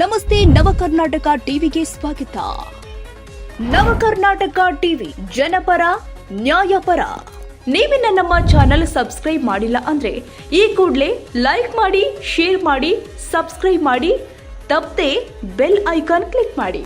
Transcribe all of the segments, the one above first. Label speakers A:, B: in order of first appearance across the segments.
A: ನಮಸ್ತೆ ನವಕರ್ನಾಟಕ ಟಿವಿಗೆ ಸ್ವಾಗತ. ನವಕರ್ನಾಟಕ ಟಿವಿ ಜನಪರ ನ್ಯಾಯಪರ. ನೀವಿನ್ನ ನಮ್ಮ ಚಾನೆಲ್ ಸಬ್ಸ್ಕ್ರೈಬ್ ಮಾಡಿಲ್ಲ ಅಂದ್ರೆ ಈ ಕೂಡಲೇ ಲೈಕ್ ಮಾಡಿ, ಶೇರ್ ಮಾಡಿ, ಸಬ್ಸ್ಕ್ರೈಬ್ ಮಾಡಿ, ತಪ್ಪದೆ ಬೆಲ್ ಐಕಾನ್ ಕ್ಲಿಕ್ ಮಾಡಿ.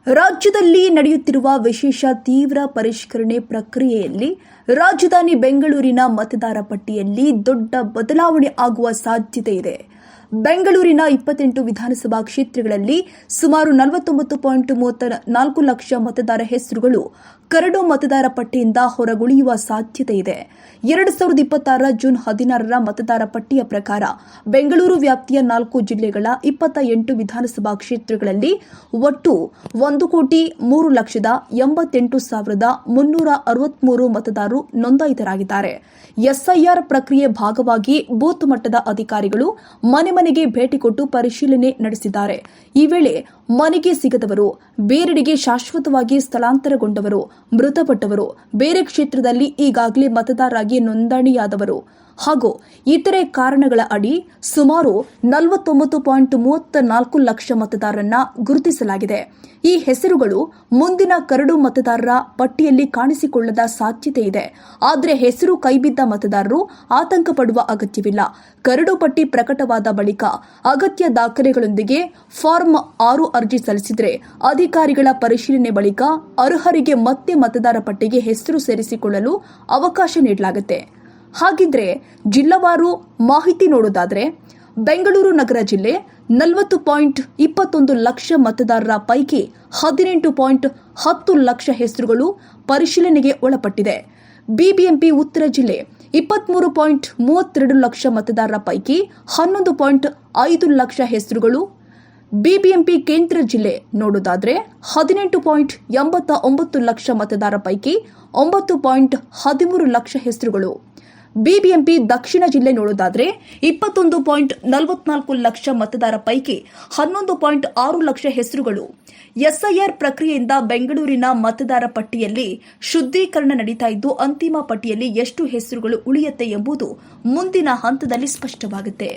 A: ರಾಜ್ಯದಲ್ಲಿ ನಡೆಯುತ್ತಿರುವ ವಿಶೇಷ ತೀವ್ರ ಪರಿಷ್ಕರಣೆ ಪ್ರಕ್ರಿಯೆಯಲ್ಲಿ ರಾಜಧಾನಿ ಬೆಂಗಳೂರಿನ ಮತದಾರ ಪಟ್ಟಿಯಲ್ಲಿ ದೊಡ್ಡ ಬದಲಾವಣೆ ಆಗುವ ಸಾಧ್ಯತೆ ಇದೆ. ಬೆಂಗಳೂರಿನ 28 ವಿಧಾನಸಭಾ ಕ್ಷೇತ್ರಗಳಲ್ಲಿ ಸುಮಾರು 49.34 ಲಕ್ಷ ಮತದಾರ ಹೆಸರುಗಳು ಕರಡು ಮತದಾರ ಪಟ್ಟಿಯಿಂದ ಹೊರಗುಳಿಯುವ ಸಾಧ್ಯತೆ ಇದೆ. 2026 ಜೂನ್ 16ರ ಮತದಾರ ಪಟ್ಟಿಯ ಪ್ರಕಾರ ಬೆಂಗಳೂರು ವ್ಯಾಪ್ತಿಯ 4 ಜಿಲ್ಲೆಗಳ 28 ವಿಧಾನಸಭಾ ಕ್ಷೇತ್ರಗಳಲ್ಲಿ ಒಟ್ಟು 1,03,88,363 ಮತದಾರರು ನೋಂದಾಯಿತರಾಗಿದ್ದಾರೆ. ಎಸ್ಐಆರ್ ಪ್ರಕ್ರಿಯೆ ಭಾಗವಾಗಿ ಬೂತ್ ಮಟ್ಟದ ಅಧಿಕಾರಿಗಳು ಮನೆ ಮನೆಗೆ ಭೇಟಿ ಕೊಟ್ಟು ಪರಿಶೀಲನೆ ನಡೆಸಿದ್ದಾರೆ. ಈ ವೇಳೆ ಮನೆಗೆ ಸಿಗದವರು, ಬೇರೆಡೆಗೆ ಶಾಶ್ವತವಾಗಿ ಸ್ಥಳಾಂತರಗೊಂಡವರು, ಮೃತಪಟ್ಟವರು, ಬೇರೆ ಕ್ಷೇತ್ರದಲ್ಲಿ ಈಗಾಗಲೇ ಮತದಾರರಾಗಿ ನೋಂದಣಿಯಾದವರು ಹಾಗೂ ಇತರೆ ಕಾರಣಗಳ ಅಡಿ ಸುಮಾರು 49.34 ಲಕ್ಷ ಮತದಾರರನ್ನ ಗುರುತಿಸಲಾಗಿದೆ. ಈ ಹೆಸರುಗಳು ಮುಂದಿನ ಕರಡು ಮತದಾರರ ಪಟ್ಟಿಯಲ್ಲಿ ಕಾಣಿಸಿಕೊಳ್ಳದ ಸಾಧ್ಯತೆ ಇದೆ. ಆದರೆ ಹೆಸರು ಕೈಬಿದ್ದ ಮತದಾರರು ಆತಂಕ ಪಡುವ ಅಗತ್ಯವಿಲ್ಲ. ಕರಡು ಪಟ್ಟಿ ಪ್ರಕಟವಾದ ಬಳಿಕ ಅಗತ್ಯ ದಾಖಲೆಗಳೊಂದಿಗೆ ಫಾರ್ಮ್ 6 ಅರ್ಜಿ ಸಲ್ಲಿಸಿದರೆ ಅಧಿಕಾರಿಗಳ ಪರಿಶೀಲನೆ ಬಳಿಕ ಅರ್ಹರಿಗೆ ಮತ್ತೆ ಮತದಾರ ಪಟ್ಟಿಗೆ ಹೆಸರು ಸೇರಿಸಿಕೊಳ್ಳಲು ಅವಕಾಶ ನೀಡಲಾಗುತ್ತೆ. ಹಾಗಿದ್ರೆ ಜಿಲ್ಲಾವಾರು ಮಾಹಿತಿ ನೋಡೋದಾದ್ರೆ ಬೆಂಗಳೂರು ನಗರ ಜಿಲ್ಲೆ 40.21 ಲಕ್ಷ ಮತದಾರರ ಪೈಕಿ 18.10 ಲಕ್ಷ ಹೆಸರುಗಳು ಪರಿಶೀಲನೆಗೆ ಒಳಪಟ್ಟಿದೆ. ಬಿಬಿಎಂಪಿ ಉತ್ತರ ಜಿಲ್ಲೆ 23.32 ಲಕ್ಷ ಮತದಾರರ ಪೈಕಿ 11.5 ಲಕ್ಷ ಹೆಸರುಗಳು. ಬಿಬಿಎಂಪಿ ಕೇಂದ್ರ ಜಿಲ್ಲೆ ನೋಡೋದಾದ್ರೆ 18.89 ಲಕ್ಷ ಮತದಾರರ ಪೈಕಿ 9.13 ಲಕ್ಷ ಹೆಸರುಗಳು. ಬಿಬಿಎಂಪಿ ದಕ್ಷಿಣ ಜಿಲ್ಲೆ ನೋಡೋದಾದ್ರೆ 21.44 ಲಕ್ಷ ಮತದಾರ ಪೈಕಿ 11.6 ಲಕ್ಷ ಹೆಸರುಗಳು. ಎಸ್ಐಆರ್ ಪ್ರಕ್ರಿಯೆಯಿಂದ ಬೆಂಗಳೂರಿನ ಮತದಾರ ಪಟ್ಟಿಯಲ್ಲಿ ಶುದ್ಧೀಕರಣ ನಡೀತಾ ಇದ್ದು ಅಂತಿಮ ಪಟ್ಟಿಯಲ್ಲಿ ಎಷ್ಟು ಹೆಸರುಗಳು ಉಳಿಯುತ್ತೆ ಎಂಬುದು ಮುಂದಿನ ಹಂತದಲ್ಲಿ ಸ್ಪಷ್ಟವಾಗುತ್ತೆ.